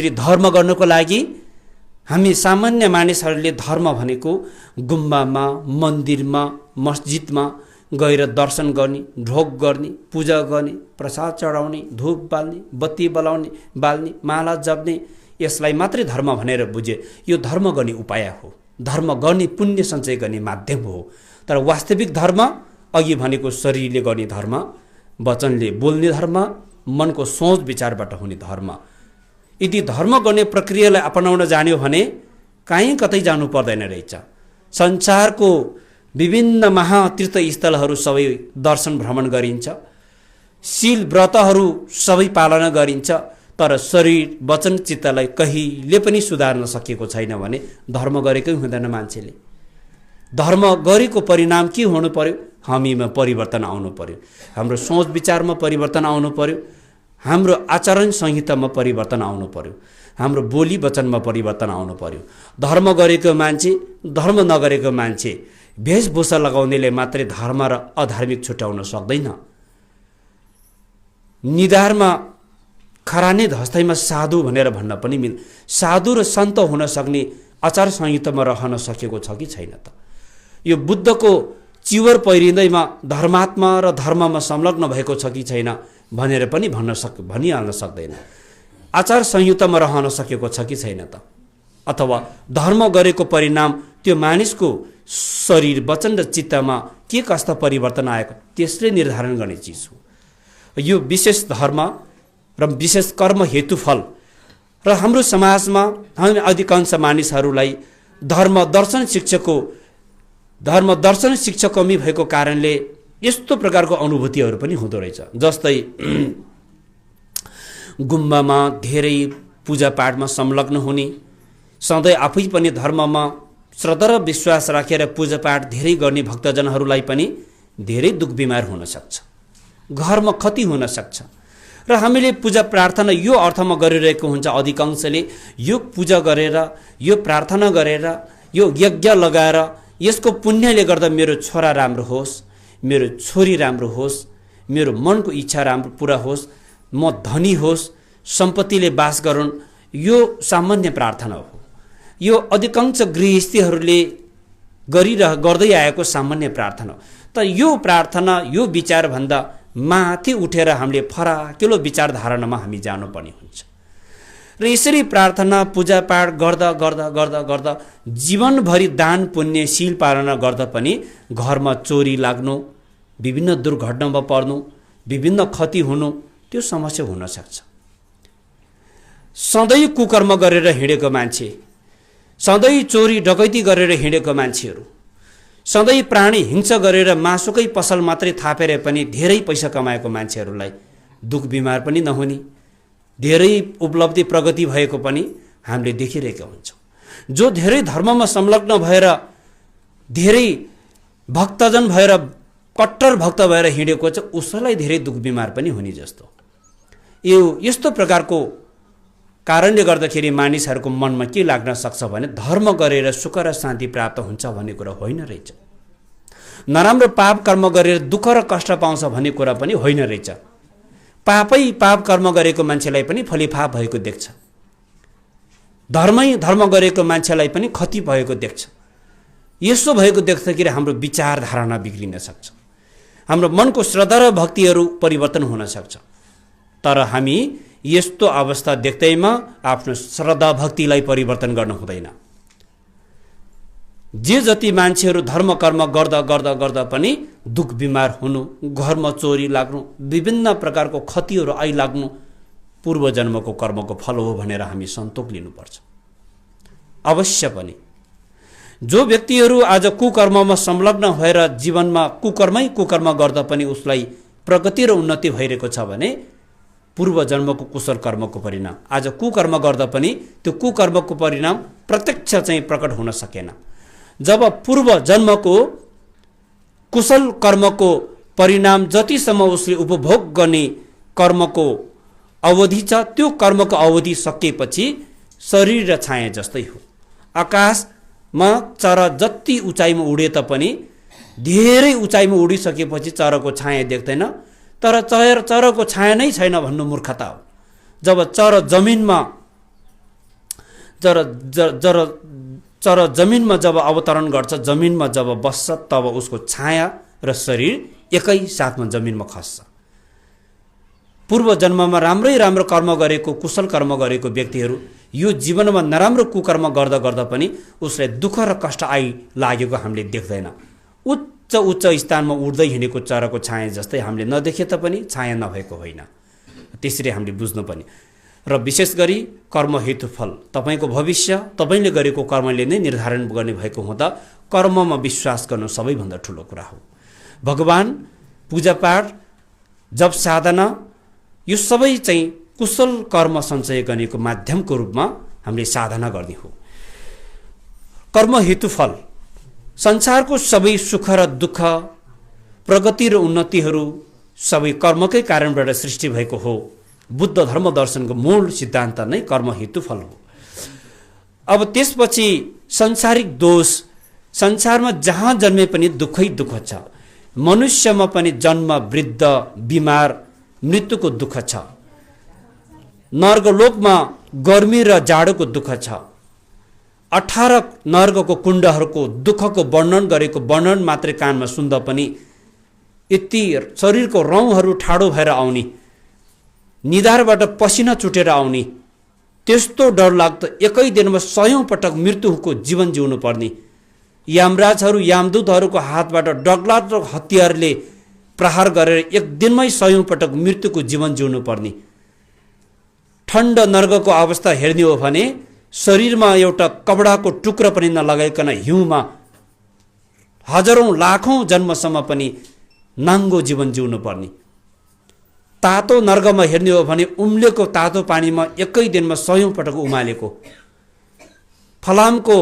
त्यसरी धर्म गर्नको लागि हामी सामान्य मानिसहरूले धर्म भनेको गुम्बामा, मन्दिरमा, मस्जिदमा गएर दर्शन गर्ने, ढोग गर्ने, पूजा गर्ने, प्रसाद चढाउने, धूप बाल्ने, बत्ती बाल्ने, माला जप्ने, यसलाई मात्रै धर्म भनेर बुझे। यो धर्म गर्ने उपाय हो, धर्म गर्ने, पुण्य सञ्चय गर्ने माध्यम हो। तर वास्तविक धर्म अघि भनेको शरीरले गर्ने धर्म, वचनले बोल्ने धर्म, मनको सोच विचारबाट हुने धर्म। यदि धर्म गर्ने प्रक्रियालाई अपनाउन जान्यो भने कहीँ कतै जानु पर्दैन रहेछ। संसारको विभिन्न महातीर्थ स्थलहरू सबै दर्शन भ्रमण गरिन्छ, शील व्रतहरू सबै पालना गरिन्छ, तर शरीर वचन चित्तलाई कहिले पनि सुधार्न सकेको छैन भने धर्म गरेकै हुँदैन। मान्छेले धर्म गरेको परिणाम के हुनु पर्यो? हामीमा परिवर्तन आउनु पर्यो, हाम्रो सोच विचारमा परिवर्तन आउनु पर्यो, हाम्रो आचरण संहितामा परिवर्तन आउनु पर्यो, हाम्रो बोली वचनमा परिवर्तन आउनु पर्यो। धर्म गरेको मान्छे, धर्म नगरेको मान्छे, वेशभूषा लगाउनेले मात्रै धर्म र अधार्मिक छुट्याउन सक्दैन। निधारमा खरानी धस्ताइमा साधु भनेर भन्न पनि मिल्छ। साधु र सन्त हुन सक्ने आचार संहितामा रहन सकेको छ कि छैन त? यो बुद्धको चिवर पहिरिँदैमा धर्मात्मा र धर्ममा संलग्न भएको छ कि छैन भनेर पनि भनिहाल्न सक्दैन। आचार संहितामा रहन सकेको छ कि छैन त? अथवा धर्म गरेको परिणाम त्यो मानिसको शरीर, वचन र चित्तमा के कस्ता परिवर्तन आएको त्यसले निर्धारण गर्ने चिज हो। यो विशेष धर्म र विशेष कर्म हेतुफल र हाम्रो समाजमा हामी अधिकांश मानिसहरूलाई धर्म दर्शन शिक्षा कमी भएको कारणले यस्तो प्रकारको अनुभूतिहरू पनि हुँदो रहेछ। जस्तै गुम्बामा धेरै पूजापाठमा संलग्न हुने, सधैँ आफै पनि धर्ममा श्रद्धा र विश्वास राखेर पूजापाठ धेरै गर्ने भक्तजनहरूलाई पनि धेरै दुख बिमार हुन सक्छ, घरमा क्षति हुन सक्छ। र हामीले पूजा प्रार्थना यो अर्थमा गरिरहेको हुन्छ, अधिकांशले यो पूजा गरेर, यो प्रार्थना गरेर, यो यज्ञ लगाएर यसको पुण्यले गर्दा मेरो छोरा राम्रो होस्, मेरो छोरी राम्रो होस्, मेरो मनको इच्छा राम्रो पुरा होस्, म धनी होस्, सम्पत्तिले बास गरून्, यो सामान्य प्रार्थना हो। यो अधिकांश गृहस्थीहरूले गर्दै आएको सामान्य प्रार्थना हो। तर यो प्रार्थना, यो विचारभन्दा माथि उठेर हामीले फराकिलो विचारधारणामा हामी जानुपर्ने हुन्छ। र यसरी प्रार्थना पूजापाठ गर्दा गर्दा गर्दा गर्दा जीवनभरि दान पुण्य शील पालना गर्दा पनि घरमा चोरी लाग्नु, विभिन्न दुर्घटनामा पर्नु, विभिन्न क्षति हुनु, त्यो समस्या हुन सक्छ। सधैँ कुकर्म गरेर हिँडेको मान्छे, सधैँ चोरी डकैती गरेर हिँडेको मान्छेहरू, सधैँ प्राणी हिंसा गरेर मासुकै पसल मात्रै थापेर पनि धेरै पैसा कमाएको मान्छेहरूलाई दुख बिमार पनि नहुने, धेरै उपलब्धि प्रगति भएको पनि हामीले देखिरहेका हुन्छौँ। जो धेरै धर्ममा संलग्न भएर, धेरै भक्तजन भएर, कट्टर भक्त भएर हिँडेको छ, उसलाई धेरै दुख बिमार पनि हुने जस्तो। यस्तो प्रकारको कारणले गर्दाखेरि मानिसहरूको मनमा के लाग्न सक्छ भने धर्म गरेर सुख र शान्ति प्राप्त हुन्छ भन्ने कुरा होइन रहेछ। नराम्रो पाप कर्म गरेर दुःख र कष्ट पाउँछ भन्ने कुरा पनि होइन रहेछ। पाप कर्म गरेको मान्छेलाई पनि फलिफाप भएको देख्छ, धर्म गरेको मान्छेलाई पनि क्षति भएको देख्छ। यसो भएको देख्दाखेरि हाम्रो विचारधारणा बिग्रिन सक्छ, हाम्रो मनको श्रद्धा र भक्तिहरू परिवर्तन हुन सक्छ। तर हामी यस्तो अवस्था देख्दैमा आफ्नो श्रद्धा भक्तिलाई परिवर्तन गर्न हुँदैन। जे जति मान्छेहरू धर्म कर्म गर्दा गर्दा गर्दा पनि दुख बिमार हुनु, घरमा चोरी लाग्नु, विभिन्न प्रकारको क्षतिहरू आइलाग्नु पूर्व जन्मको कर्मको फल हो भनेर हामी सन्तोष लिनुपर्छ। अवश्य पनि जो व्यक्तिहरू आज कुकर्ममा संलग्न भएर जीवनमा कुकर्म गर्दा पनि उसलाई प्रगति र उन्नति भइरहेको छ भने पूर्व जन्मको कुशल कर्मको परिणाम, आज कुकर्म गर्दा पनि त्यो कुकर्मको परिणाम प्रत्यक्ष चाहिँ प्रकट हुन सकेन। जब पूर्व जन्मको कुशल कर्मको परिणाम जतिसम्म उसले उपभोग गर्ने कर्मको अवधि छ, त्यो कर्मको अवधि सकिएपछि शरीर र छाया जस्तै हो। आकाशमा चरा जति उचाइमा उडे तापनि धेरै उचाइमा उडिसकेपछि चराको छाया देख्दैन, तर चराको छाया नै छैन भन्नु मूर्खता हो। जब चरा जमिनमा जर जर चरा जमिनमा जब अवतरण गर्छ, जमिनमा जब बस्छ, तब उसको छाया र शरीर एकै साथमा जमिनमा खस्छ। पूर्व जन्ममा राम्रै राम्रो कर्म गरेको, कुशल कर्म गरेको व्यक्तिहरू यो जीवनमा नराम्रो कुकर्म गर्दा गर्दा पनि उसलाई दुःख र कष्ट लागेको हामीले देख्दैन। उच्च उच्च स्थानमा उड्दै हिँडेको चराको छाया जस्तै हामीले नदेखे तापनि छाया नभएको होइन। त्यसरी हामीले बुझ्नुपर्ने र विशेष गरी कर्म हेतु फल, तपाईँको भविष्य तपाईँले गरेको कर्मले नै निर्धारण गर्ने भएको हुँदा कर्ममा विश्वास गर्नु सबैभन्दा ठुलो कुरा हो। भगवान, पूजापाठ, जप साधना यो सबै चाहिँ कुशल कर्म सञ्चय गर्नेको माध्यमको रूपमा हामीले साधना गर्ने हो। कर्म हेतु फल, संसारको सबै सुख र दुःख, प्रगति र उन्नतिहरू सबै कर्मकै कारणबाट सृष्टि भएको हो। बुद्ध धर्म दर्शनको मूल सिद्धान्त नै कर्म हेतु फल हो। अब त्यसपछि संसारिक दोष, संसारमा जहाँ जन्मे पनि दुःखै दुःख छ। मनुष्यमा पनि जन्म, वृद्ध, बिमार, मृत्युको दुःख छ। नर्कलोकमा गर्मी र जाडोको दुःख छ। 18 नर्कको कुण्डहरूको दुःखको वर्णन गरेको वर्णन मात्रै कानमा सुन्दा पनि यति शरीरको रौँहरू ठाडो भएर आउने, निधारबाट पसिना चुटेर आउने, त्यस्तो डरलाग्दो एकै दिनमा 100औं पटक मृत्युको जीवन जिउनु पर्ने, यमराजहरू यमदूतहरूको हातबाट डरलाग्दो हतियारले प्रहार गरेर एक दिनमै 100औं पटक मृत्युको जीवन जिउनु पर्ने। ठण्ड नर्कको अवस्था हेर्ने हो भने शरीरमा एउटा कपडाको टुक्रा पनि नलगाइकन हिउँमा हजारौं लाखौं जन्मसम्म पनि नाङ्गो जीवन जिउनु पर्ने। तातो नर्कमा हेर्ने हो भने उम्लेको तातो पानीमा एकै दिनमा 100औं पटक उमालेको, फलामको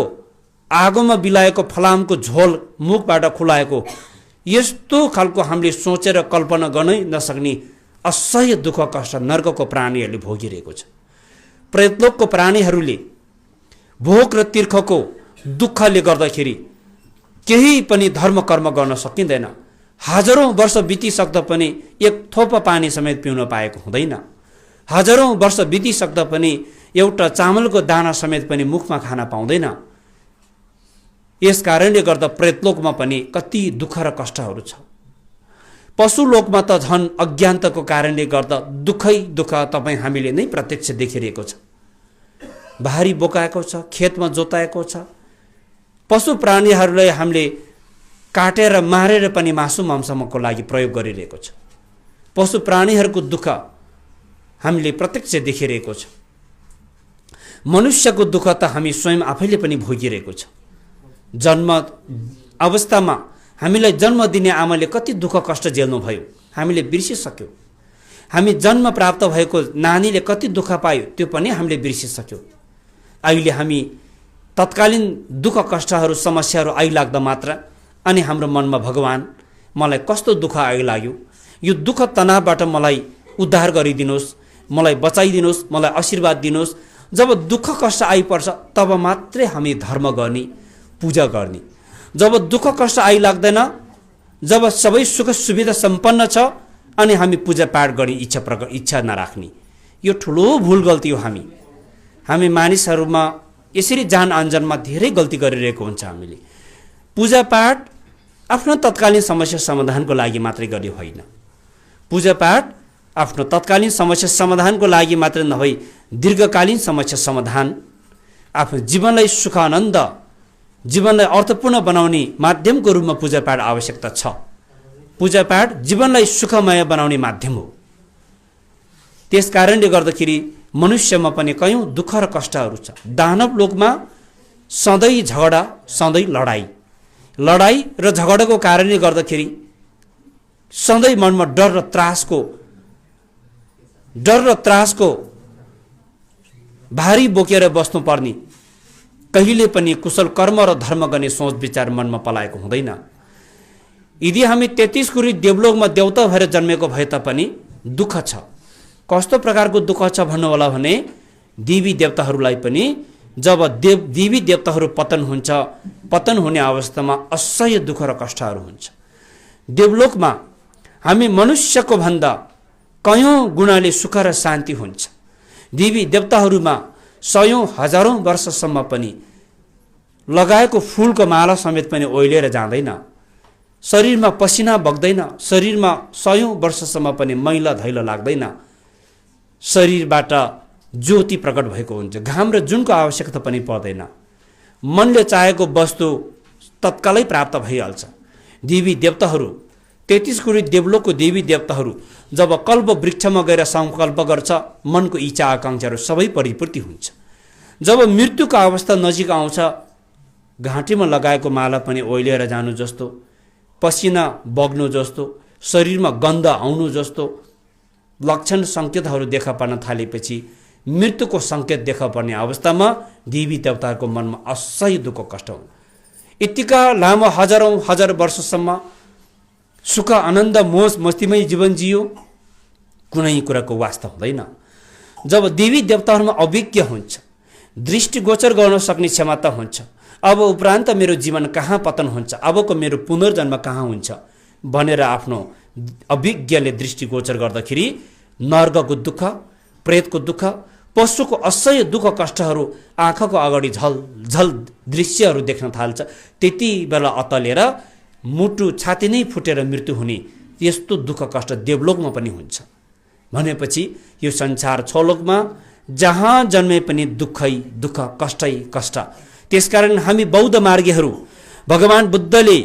आगोमा बिलाएको फलामको झोल मुखबाट खुलाएको, यस्तो खालको हामीले सोचेर कल्पना गर्नै नसक्ने असह्य दुःख कष्ट नर्कको प्राणीहरूले भोगिरहेको छ। प्रेतलोकको प्राणीहरूले भोग र तीर्खको दुःखले गर्दाखेरि केही पनि धर्म कर्म गर्न सकिँदैन। हजारौं वर्ष बितिसक्दा पनि एक थोपा पानी समेत पिउन पाएको हुँदैन। हजारौं वर्ष बितिसक्दा पनि एउटा चामलको दाना समेत पनि मुखमा खान पाउँदैन। यस कारणले गर्दा प्रेतलोकमा पनि कति दुःख र कष्टहरू छ। पशुलोकमा त झन् अज्ञानताको कारणले गर्दा दुःखै दुःख तपाईँ हामीले नै प्रत्यक्ष देखिरहेको छ। भारी बोकाएको छ, खेतमा जोताएको छ। पशु प्राणीहरूलाई हामीले काटेर मारेर पनि मासु मांसको लागि प्रयोग गरिरहेको छ। पशु प्राणीहरूको दुःख हामीले प्रत्यक्ष देखिरहेको छ। मनुष्यको दुःख त हामी स्वयं आफैले पनि भोगिरहेको छ। जन्म अवस्थामा हामीलाई जन्म दिने आमाले कति दुःख कष्ट झेल्नु भयो हामीले बिर्सिसक्यौँ। हामी जन्म प्राप्त भएको नानीले कति दुःख पायो त्यो पनि हामीले बिर्सिसक्यौँ। अहिले हामी तत्कालीन दुःख कष्टहरू समस्याहरू आइलाग्दा मात्र अनि हाम्रो मनमा भगवान मलाई कस्तो दुःख आइलाग्यो, यो दुःख तनावबाट मलाई उद्धार गरिदिनुहोस्, मलाई बचाइदिनुहोस्, मलाई आशीर्वाद दिनुहोस्। जब दुःख कष्ट आइपर्छ तब मात्रै हामी धर्म गर्ने, पूजा गर्ने। जब दुःख कष्ट आइलाग्दैन, जब सबै सुख सुविधा सम्पन्न छ अनि हामी पूजा पाठ गर्ने इच्छा नराख्ने, यो ठुलो भुल गल्ती हो। हामी मानिसहरूमा यसरी जान अनजानमा धेरै गल्ती गरिरहेको हुन्छ। हामीले पूजा पाठ आफ्नो तत्कालीन समस्या समाधानको लागि मात्रै गर्ने होइन। पूजा पाठ आफ्नो तत्कालीन समस्या समाधानको लागि मात्र नभई दीर्घकालीन समस्या समाधान, आफ्नो जीवनलाई सुख आनन्द, जीवनलाई अर्थपूर्ण बनाउने माध्यमको रूपमा पूजापाठ आवश्यकता छ। पूजापाठ जीवनलाई सुखमय बनाउने माध्यम हो। त्यस कारणले गर्दाखेरि मनुष्यमा पनि कयौं दुःख र कष्टहरू छ। दानव लोकमा सधैँ झगडा, सधैँ लडाई र झगडाको कारणले गर्दाखेरि सधैँ मनमा डर र त्रासको भारी बोकेर बस्नुपर्ने, कहिले पनि कुशल कर्म र धर्म गर्ने सोच विचार मनमा पलाएको हुँदैन। यदि हामी 33 कुरी देवलोकमा देवता भएर जन्मेको भए तापनि दुःख छ। कस्तो प्रकारको दुःख छ भन्नु होला भने देवी देवताहरूलाई पनि जब देवी देवताहरू पतन हुने अवस्थामा असह्य दुःख र कष्टहरू हुन्छ। देवलोकमा हामी मनुष्यको भन्दा कयौं गुणाले सुख र शान्ति हुन्छ। देवी देवताहरूमा सयौं हजारौं वर्षसम्म पनि लगाएको फूलको माला समेत पनि ओइलिएर जाँदैन, शरीरमा पसिना बग्दैन, शरीरमा सयौं वर्षसम्म पनि मैला धैलो लाग्दैन, शरीरबाट ज्योति प्रकट भएको हुन्छ, घाम र जुनको आवश्यकता पनि पर्दैन, मनले चाहेको वस्तु तत्कालै प्राप्त भइहाल्छ। देवी देवताहरू 33 कोटी देवलोकको देवी देवताहरू जब कल्प वृक्षमा गएर संकल्प गर्छ, मनको इच्छा आकांक्षाहरू सबै परिपूर्ति हुन्छ। जब मृत्युको अवस्था नजिक आउँछ, घाँटीमा लगाएको माला पनि ओइलिएर जानु जस्तो, पसिना बग्नु जस्तो, शरीरमा गन्ध आउनु जस्तो लक्षण सङ्केतहरू देखा पर्न थालेपछि मृत्युको सङ्केत देखा पर्ने अवस्थामा देवी देवताहरूको मनमा असह्य दुःख कष्ट हुन्छ। यतिका लामो हजारौं हजार वर्षसम्म सुख आनन्द मोज मस्तीमै जीवन जियो, कुनै कुराको वास्ता हुँदैन। जब देवी देवताहरूमा अभिज्ञ हुन्छ, दृष्टिगोचर गर्न सक्ने क्षमता हुन्छ, अब उपरान्त मेरो जीवन कहाँ पतन हुन्छ, अबको मेरो पुनर्जन्म कहाँ हुन्छ भनेर आफ्नो अभिज्ञले दृष्टिगोचर गर्दाखेरि नर्कको दुःख, प्रेतको दुःख, पशुको असह्य दुःख कष्टहरू आँखाको अगाडि झलझल दृश्यहरू देख्न थाल्छ। त्यति बेला अतलेर मुटु छाती नै फुटेर मृत्यु हुने यस्तो दुःख कष्ट देवलोकमा पनि हुन्छ। भनेपछि यो संसार छलोकमा जहाँ जन्मे पनि दुःखै दुःख, कष्टै कष्ट। त्यसकारण हामी बौद्ध मार्गीहरू, भगवान बुद्धले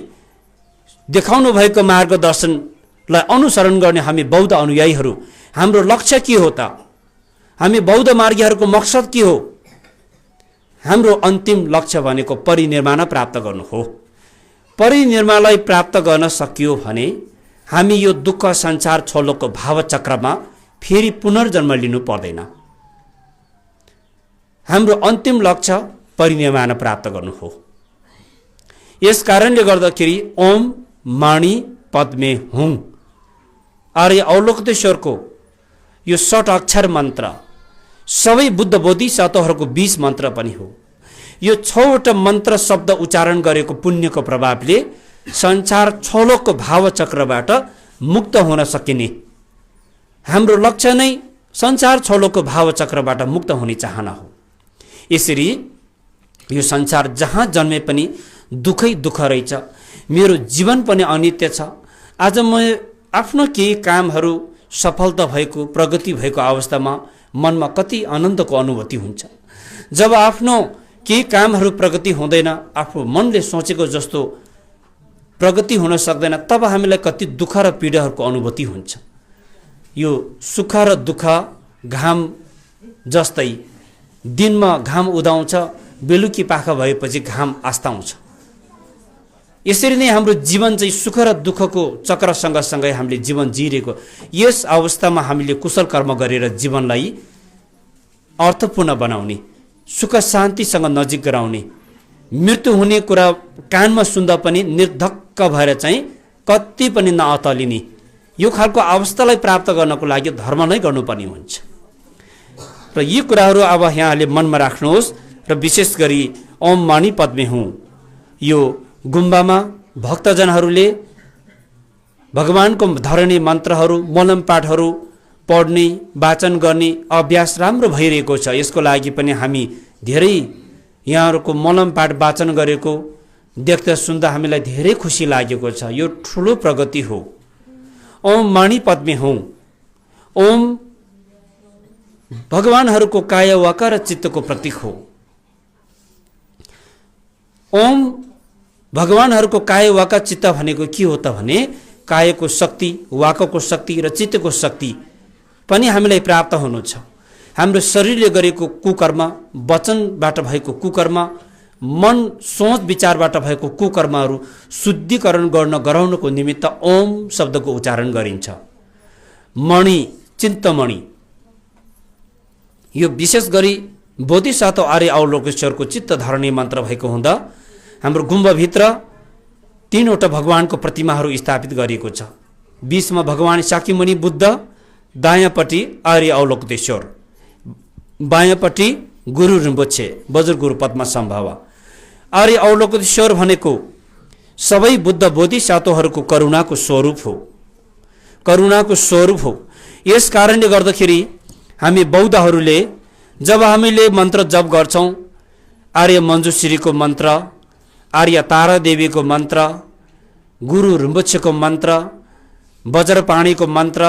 देखाउनु भएको मार्गदर्शनलाई अनुसरण गर्ने हामी बौद्ध अनुयायीहरू, हाम्रो लक्ष्य के हो त? हामी बौद्ध मार्गीहरूको मकसद के हो? हाम्रो अन्तिम लक्ष्य भनेको परिनिर्वाण प्राप्त गर्नु हो। परिनिर्वाणलाई प्राप्त गर्न सकियो भने हामी यो दुःख संसार छलोकको भावचक्रमा फेरि पुनर्जन्म लिनु पर्दैन। हाम्रो अन्तिम लक्ष्य परिनिर्वाण प्राप्त गर्नु हो। यस कारणले गर्दाखेरि ओम मणि पद्मे हुँ आर्य अवलोकितेश्वरको यो 60 अक्षर मन्त्र सबै बुद्ध बोधिसत्वहरूको 20 मन्त्र पनि हो। यो 6वटा मन्त्र शब्द उच्चारण गरेको पुण्यको प्रभावले संसार छलोकको भावचक्रबाट मुक्त हुन सकिने हाम्रो लक्ष्य नै संसार छलोकको भावचक्रबाट मुक्त हुने चाहना हो। यसरी यो संसार जहाँ जन्मे पनि दुःखै दुःख रहेछ, मेरो जीवन पनि अनित्य छ। आज म आफ्नो केही कामहरू सफलता भएको, प्रगति भएको अवस्थामा मनमा कति आनन्दको अनुभूति हुन्छ। जब आफ्नो केही कामहरू प्रगति हुँदैन, आफ्नो मनले सोचेको जस्तो प्रगति हुन सक्दैन, तब हामीलाई कति दुःख र पीडाहरूको अनुभूति हुन्छ। यो सुख र दुःख घाम जस्तै दिनमा घाम उदाउँछ, बेलुकी पाखा भएपछि घाम अस्ताउँछ। यसरी नै हाम्रो जीवन चाहिँ सुख र दुःखको चक्र सँगसँगै हामीले जीवन जिरहेको। यस अवस्थामा हामीले कुशल कर्म गरेर जीवनलाई अर्थपूर्ण बनाउने, सुख शान्तिसँग नजिक गराउने, मृत्यु हुने कुरा कानमा सुन्दा पनि निर्धक्क भएर चाहिँ कति पनि नअतलिने, यो खालको अवस्थालाई प्राप्त गर्नको लागि धर्म नै गर्नुपर्ने हुन्छ। र यी कुराहरू अब यहाँले मनमा राख्नुहोस्। र विशेष गरी ओम मणि पद्मे हुँ यो गुम्बामा भक्तजनहरूले भगवानको धर्ने मन्त्रहरू, मलम पाठहरू पढ्ने, वाचन गर्ने अभ्यास राम्रो भइरहेको छ। यसको लागि पनि हामी धेरै यहाँहरूको मलम पाठ वाचन गरेको देख्दा सुन्दा हामीलाई धेरै खुसी लागेको छ। यो ठुलो प्रगति हो। ओम मणि पद्मे हुँ। ओम भगवानहरूको काया वाका र चित्तको प्रतीक हो। ओम भगवानहरूको काय वाका चित्त भनेको के हो त भने कायको शक्ति, वाकको शक्ति र चित्तको शक्ति पनि हामीलाई प्राप्त हुनु छ। हाम्रो शरीरले गरेको कुकर्म, वचनबाट भएको कुकर्म, मन सोच विचारबाट भएको कुकर्महरू शुद्धिकरण गराउनको निमित्त ओम शब्दको उच्चारण गरिन्छ। मणि, चिन्तमणि, यो विशेष गरी बोधिसत्व आर्य अवलोकेश्वरको चित्त धर्ने मन्त्र भएको हुँदा हाम्रो गुम्बाभित्र 3वटा भगवानको प्रतिमाहरू स्थापित गरिएको छ। 20मा भगवान शाक्यमुनि बुद्ध, दायाँपट्टि आर्य अवलोकितेश्वर, बायाँपट्टि गुरु रिम्पोछे, वज्रगुरु पद्मसम्भव। आर्य अवलोकितेश्वर भनेको सबै बुद्ध बोधिसत्वहरूको करुणाको स्वरूप हो, करुणाको स्वरूप हो। यस कारणले गर्दाखेरि हामी बौद्धहरूले जब हामीले मन्त्र जप गर्छौं, आर्य मञ्जुश्रीको मन्त्र, आर्य तारा देवीको मन्त्र, गुरु रिम्पोछेको मन्त्र, वज्रपाणीको मन्त्र,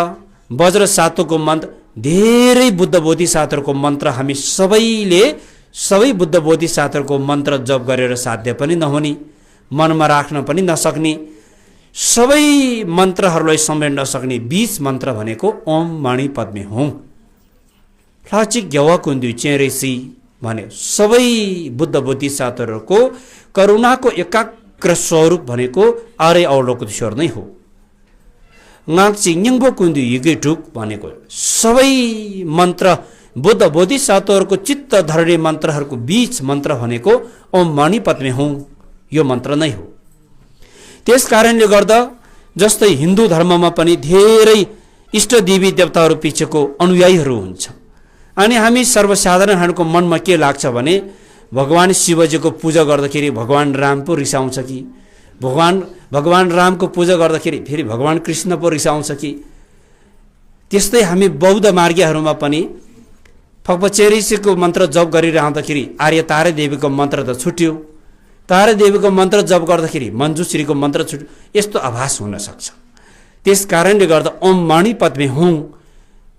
वज्र सातोको मन्त्र, धेरै बुद्ध बोधिसत्वहरूको मन्त्र हामी सबै बुद्ध बोधिसत्वहरूको मन्त्र जप गरेर साध्य पनि नहुने, मनमा राख्न पनि नसक्ने, सबै मन्त्रहरूलाई समेट्न नसक्ने 20 मन्त्र भनेको ओम मणि पद्मे हुँ, फ्लाचिक ग्यावा कुन्दी चेरेसी भन्यो। सबै बुद्ध बोधिसत्वहरूको करुणाको एकाग्र स्वरूप भनेको आर्य अवलोकनेश्वर नै हो। नाक्ची न्यङ्बो कुन्दी युगेटुक भनेको सबै मन्त्र बुद्ध बोधिसत्वहरूको चित्त धर्ने मन्त्रहरूको 20 मन्त्र भनेको ओम मणि पद्मे हुँ यो मन्त्र नै हो। त्यस कारणले गर्दा जस्तै हिन्दू धर्ममा पनि धेरै इष्ट देवी देवताहरू पिछेको अनुयायीहरू हुन्छ। अनि हामी सर्वसाधारणहरूको मनमा के लाग्छ भने भगवान शिवजीको पूजा गर्दाखेरि भगवान राम पो रिसाउँछ कि, भगवान रामको पूजा गर्दाखेरि फेरि भगवान कृष्ण पो रिसाउँछ कि। त्यस्तै हामी बौद्ध मार्गीहरूमा पनि फक्पचेरिसीको मन्त्र जप गरिरहँदाखेरि आर्य तारा देवीको मन्त्र त छुट्यो, तारा देवीको मन्त्र जप गर्दाखेरि मञ्जुश्रीको मन्त्र छुट्यो, यस्तो आभास हुन सक्छ। त्यस कारणले गर्दा ओम मणि पद्मे हुँ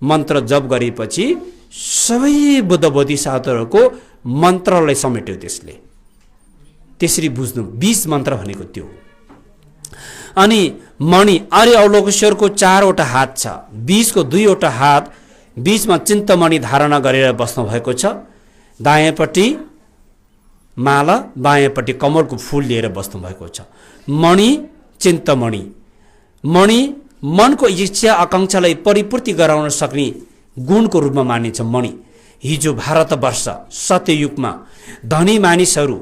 मन्त्र जप गरेपछि सबै बुद्ध बोधिसत्वहरूको मन्त्रलाई समेट्यो त्यसले। त्यसरी बुझ्नु 20 मन्त्र भनेको त्यो। अनि मणि आर्य अवलोकेश्वरको 4 वटा हात छ, 20 को 2 वटा हात, बीचमा चिन्तमणि धारणा गरेर बस्नु भएको छ। दायाँपट्टि माला, बायाँपट्टि कमलको फूल लिएर बस्नु भएको छ। मणि चिन्तमणि, मणि मनको इच्छा आकांक्षालाई परिपूर्ति गराउन सक्ने गुणको रूपमा मानिन्छ मणि। हिजो भारतवर्ष सत्ययुगमा धनी मानिसहरू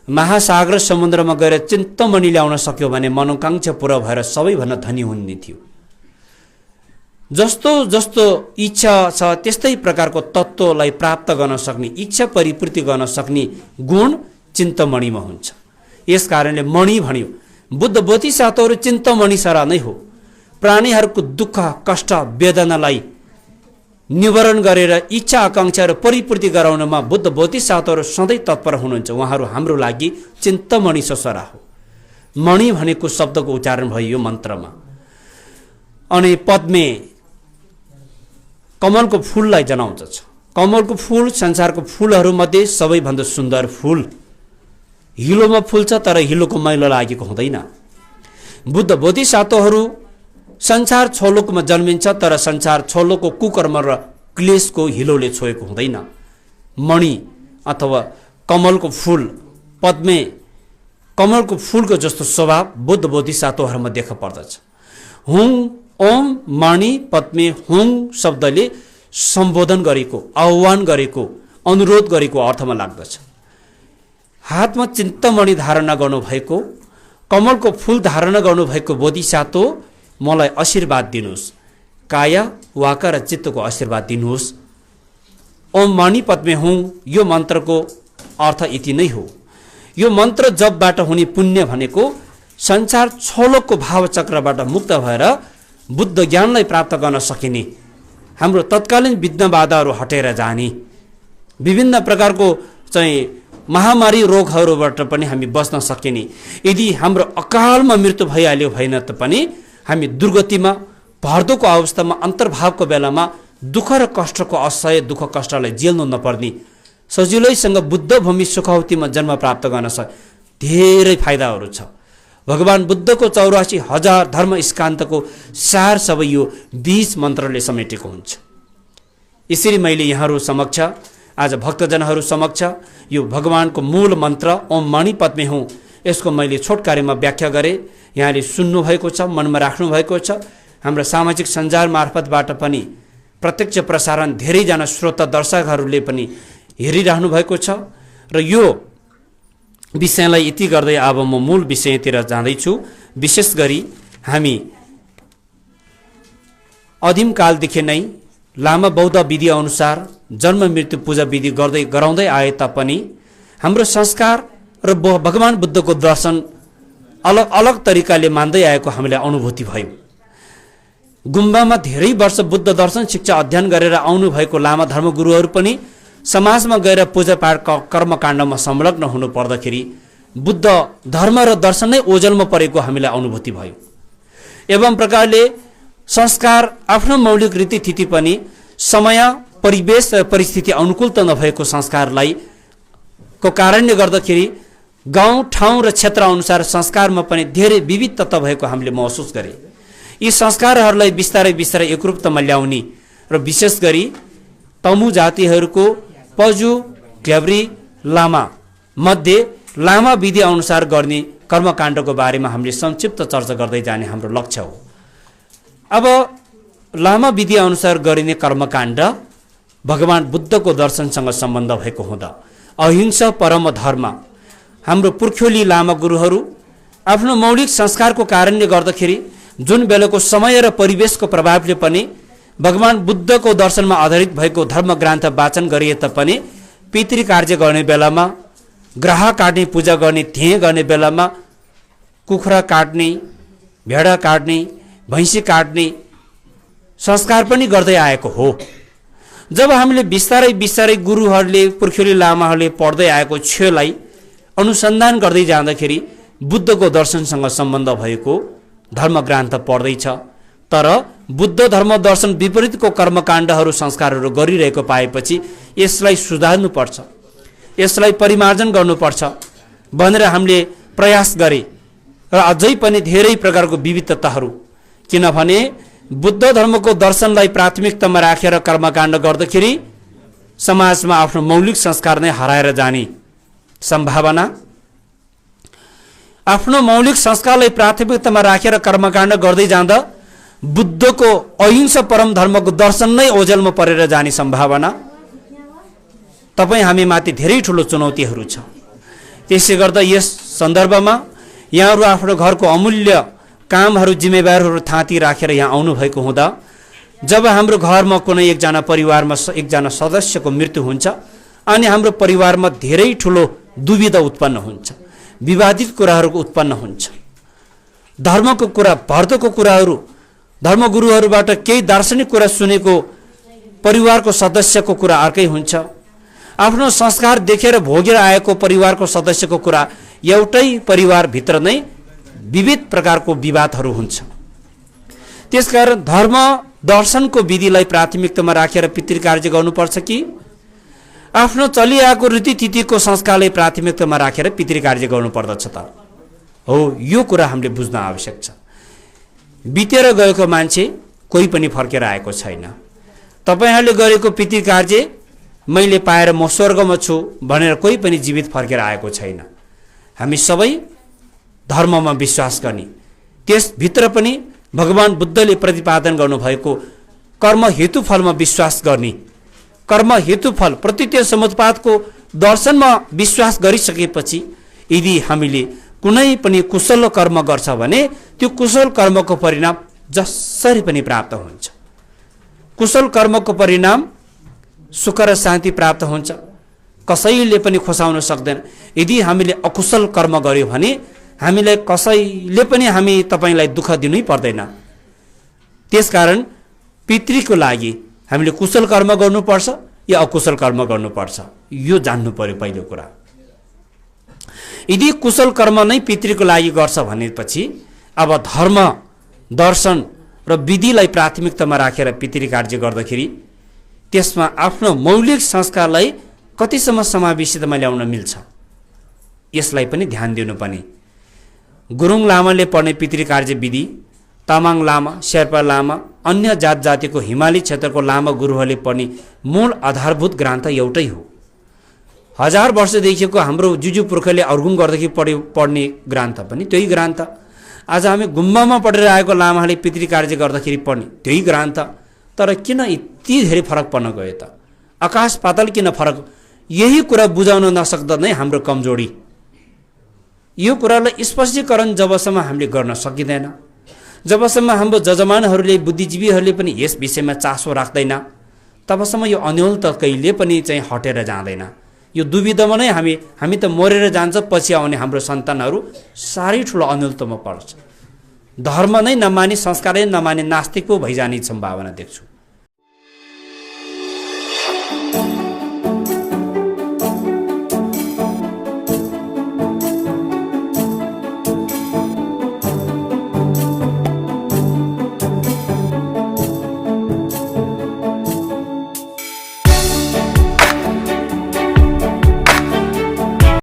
महासागर समुद्रमा गएर चिन्तमणि ल्याउन सक्यो भने मनोकांक्षा पूरा भएर सबैभन्दा धनी हुने थियो। जस्तो जस्तो इच्छा छ त्यस्तै प्रकारको तत्त्वलाई प्राप्त गर्न सक्ने, इच्छा परिपूर्ति गर्न सक्ने गुण चिन्तमणिमा हुन्छ। यस कारणले मणि भन्यो। बुद्ध बोधिसत्वहरू चिन्तमणि सरा नै हो। प्राणीहरूको दुःख कष्ट वेदनालाई निवारण गरेर इच्छा आकांक्षा र परिपूर्ति गराउनमा बुद्ध बोधिसत्वहरू सधैँ तत्पर हुनुहुन्छ। उहाँहरू हाम्रो लागि चिन्तमणि सरा हो। मणि भनेको शब्दको उच्चारण भयो यो मन्त्रमा। अनि पद्मे कमलको फूललाई जनाउँदछ। कमलको फूल संसारको फूलहरूमध्ये सबैभन्दा सुन्दर फूल। हिलोमा फुल्छ तर हिलोको मैलो लागेको हुँदैन। बुद्ध बोधिसत्वहरू संसार छोलोकमा जन्मिन्छ तर संसार छोलोको कुकर्म र क्लेशको हिलोले छोएको हुँदैन। मणि अथवा कमलको फूल, पद्मे कमलको फूलको जस्तो स्वभाव बुद्ध बोधिसत्वहरूमा देखा पर्दछ। हुँ ओम मणि पद्मे हुँ शब्दले सम्बोधन गरेको, आह्वान गरेको, अनुरोध गरेको अर्थमा लाग्दछ। हातमा चिन्तमणि धारणा गर्नुभएको, कमलको फूल धारणा गर्नुभएको बोधिसत्व मलाई आशीर्वाद दिनुहोस्, काया वाका र चित्तको आशीर्वाद दिनुहोस्। ओम मणि पद्मे हुँ यो मन्त्रको अर्थ यति नै हो। यो मन्त्र जपबाट हुने पुण्य भनेको संसार छोलोकको भावचक्रबाट मुक्त भएर बुद्ध ज्ञानलाई प्राप्त गर्न सकिने, हाम्रो तत्कालीन विघ्न बाधाहरू हटेर जाने, विभिन्न प्रकारको चाहिँ महामारी रोगहरूबाट पनि हामी बच्न सकिने। यदि हाम्रो अकालमा मृत्यु भइहाल्यो भएन त पनि हामी दुर्गतिमा भर्दोको अवस्थामा अन्तर्भावको बेलामा दुःख र कष्टको असह्य दुःख कष्टलाई झेल्नु नपर्ने, सजिलैसँग बुद्ध भूमि सुखौतीमा जन्म प्राप्त गर्न धेरै फाइदाहरू छ। भगवान बुद्धको 84,000 धर्म स्कान्तको सार सबै यो 20 मन्त्रले समेटेको हुन्छ। यसरी मैले यहाँहरू समक्ष आज भक्तजनहरू समक्ष यो भगवानको मूल मन्त्र ओम मणि पद्मे हुँ यसको मैले छोटकारीमा व्याख्या गरेँ। यहाँले सुन्नु भएको छ, मनमा राख्नु भएको छ। हाम्रो सामाजिक सञ्जाल मार्फतबाट पनि प्रत्यक्ष प्रसारण धेरैजना श्रोता दर्शकहरूले पनि हेरिराख्नु भएको छ। र यो विषयलाई यति गर्दै अब म मूल विषयतिर जाँदैछु। विशेष गरी हामी आदिमकालदेखि नै लामा बौद्ध विधि अनुसार जन्म मृत्यु पूजा विधि गराउँदै आए तापनि हाम्रो संस्कार र भगवान बुद्धको दर्शन अलग अलग तरिकाले मान्दै आएको हामीलाई अनुभूति भयो। गुम्बामा धेरै वर्ष बुद्ध दर्शन शिक्षा अध्ययन गरेर आउनुभएको लामा धर्मगुरुहरू पनि समाजमा गएर पूजापाठ कर्मकाण्डमा संलग्न हुनु पर्दाखेरि बुद्ध धर्म र दर्शन नै ओझलमा परेको हामीलाई अनुभूति भयो। एवं प्रकारले संस्कार आफ्नो मौलिक रीतिथिति पनि समय परिवेश र परिस्थिति अनुकूल त नभएको संस्कारलाई को कारणले गर्दाखेरि गाउँ ठाउँ र क्षेत्र अनुसार संस्कारमा पनि धेरै विविधता भएको हामीले महसुस गरे। यी संस्कारहरूलाई बिस्तारै बिस्तारै एकरूपतामा ल्याउने र विशेष गरी तमु जातिहरूको पजु ग्याब्री लामा मध्ये लामा विधि अनुसार गर्ने कर्मकाण्डको बारेमा हामीले संक्षिप्त चर्चा गर्दै जाने हाम्रो लक्ष्य हो। अब लामा विधि अनुसार गरिने कर्मकाण्ड भगवान बुद्धको दर्शनसँग सम्बन्ध भएको हुँदा अहिंसा परम धर्म हाम्रो पुर्ख्यौली लामा गुरुहरू आफ्नो मौलिक संस्कारको कारणले गर्दाखेरि जुन बेलाको समय र परिवेशको प्रभावले पनि भगवान बुद्धको दर्शनमा आधारित भएको धर्म ग्रन्थ वाचन गरिए तापनि पितृ कार्य गर्ने बेलामा ग्रह काट्ने पूजा गर्ने ध्येय गर्ने बेलामा कुखुरा काट्ने भेडा काट्ने भैँसी काट्ने संस्कार पनि गर्दै आएको हो। जब हामीले बिस्तारै बिस्तारै गुरुहरूले पुर्ख्यौली लामाहरूले पढ्दै आएको क्षयलाई अनुसन्धान गर्दै जाँदाखेरि बुद्धको दर्शनसँग सम्बन्ध भएको धर्म ग्रन्थ पढ्दैछ। तर बुद्ध धर्म दर्शन विपरीतको कर्मकाण्डहरू संस्कारहरू गरिरहेको पाएपछि यसलाई सुधार्नुपर्छ, यसलाई परिमार्जन गर्नुपर्छ भनेर हामीले प्रयास गरे र अझै पनि धेरै प्रकारको विविधताहरू, किनभने बुद्ध धर्मको दर्शनलाई प्राथमिकतामा राखेर कर्मकाण्ड गर्दाखेरि समाजमा आफ्नो मौलिक संस्कार नै हराएर जाने सम्भावना, आफ्नो मौलिक संस्कारलाई प्राथमिकतामा राखेर कर्मकाण्ड गर्दै जाँदा बुद्धको अहिंसा परम धर्मको दर्शन नै ओझेलमा परेर जाने सम्भावना तपाईँ हामीमाथि धेरै ठुलो चुनौतीहरू छ। त्यसै गर्दा यस सन्दर्भमा यहाँहरू आफ्नो घरको अमूल्य कामहरू जिम्मेवारहरू थाती राखेर यहाँ आउनुभएको हुँदा जब हाम्रो घरमा कुनै एकजना परिवारमा एकजना सदस्यको मृत्यु हुन्छ अनि हाम्रो परिवारमा धेरै ठुलो दुविधा उत्पन्न हुन्छ, विवादित कुराहरूको उत्पन्न हुन्छ, धर्मको कुरा भर्दको कुराहरू धर्मगुरुहरूबाट केही दार्शनिक कुरा सुनेको परिवारको सदस्यको कुरा अर्कै हुन्छ, आफ्नो संस्कार देखेर भोगेर आएको परिवारको सदस्यको कुरा एउटै परिवारभित्र नै विविध प्रकारको विवादहरू हुन्छ। त्यसकारण धर्म दर्शनको विधिलाई प्राथमिकतामा राखेर पितृकार्य गर्नुपर्छ कि आफ्नो चलिआएको रीतिथितिको संस्कारलाई प्राथमिकतामा राखेर पितृकार्य गर्नुपर्दछ त? हो, यो कुरा हामीले बुझ्न आवश्यक छ। बितेर गएको मान्छे कोही पनि फर्केर आएको छैन। तपाईँहरूले गरेको पितृकार्य मैले पाएर म स्वर्गमा छु भनेर कोही पनि जीवित फर्केर आएको छैन। हामी सबै धर्ममा विश्वास गर्ने, त्यसभित्र पनि भगवान बुद्धले प्रतिपादन गर्नुभएको कर्म हेतुफलमा विश्वास गर्ने, कर्म हेतुफल प्रत्यक्ष समुत्पादको दर्शनमा विश्वास गरिसकेपछि यदि हामीले कुनै पनि कुशल कर्म गर्छ भने त्यो कुशल कर्मको परिणाम जसरी पनि प्राप्त हुन्छ। कुशल कर्मको परिणाम सुख र शान्ति प्राप्त हुन्छ, कसैले पनि खोसाउन सक्दैन। यदि हामीले अकुशल कर्म गर्यो भने हामीलाई कसैले पनि हामी तपाईलाई दुःख दिनै पर्दैन। त्यसकारण पितृको लागि हामीले कुशल कर्म गर्नुपर्छ या अकुशल कर्म गर्नुपर्छ यो जान्नु पर्यो पहिलो कुरा। यदि कुशल कर्म नै पितृको लागि गर्छ भनेपछि अब धर्म दर्शन र विधिलाई प्राथमिकतामा राखेर पितृकार्य गर्दाखेरि त्यसमा आफ्नो मौलिक संस्कारलाई कतिसम्म समावेशितमा ल्याउन मिल्छ यसलाई पनि ध्यान दिनुपर्ने। गुरुङ लामाले पढ्ने पितृकार्य विधि, तामाङ लामा, शेर्पा लामा, अन्य जात जातिको हिमाली क्षेत्रको लामा गुरुहरूले पढ्ने मूल आधारभूत ग्रन्थ एउटै हो। 1000 वर्षदेखिको हाम्रो जुजु पुर्खाले अर्गुङ गर्दाखेरि पढ्ने ग्रन्थ पनि त्यही ग्रन्थ। आज हामी गुम्बामा पढेर आएको लामाले पितृकार्य गर्दाखेरि पढ्ने त्यही ग्रन्थ। तर किन यति धेरै फरक पर्न गयो त? आकाश पाताल किन फरक? यही कुरा बुझाउन नसक्दा नै हाम्रो कमजोरी। यो कुरालाई स्पष्टीकरण जबसम्म हामीले गर्न सकिँदैन, जबसम्म हाम्रो जजमानहरूले बुद्धिजीवीहरूले पनि यस विषयमा चासो राख्दैन, तबसम्म यो अन्यल त कहिले पनि चाहिँ हटेर जाँदैन। यो दुविधामा नै हामी त मरेर जान्छ, पछि आउने हाम्रो सन्तानहरू साह्रै ठुलो अन्यलतामा पर्छ। धर्म नै नमानी, संस्कारै नमानी नास्तिक पो भइजाने सम्भावना देख्छु।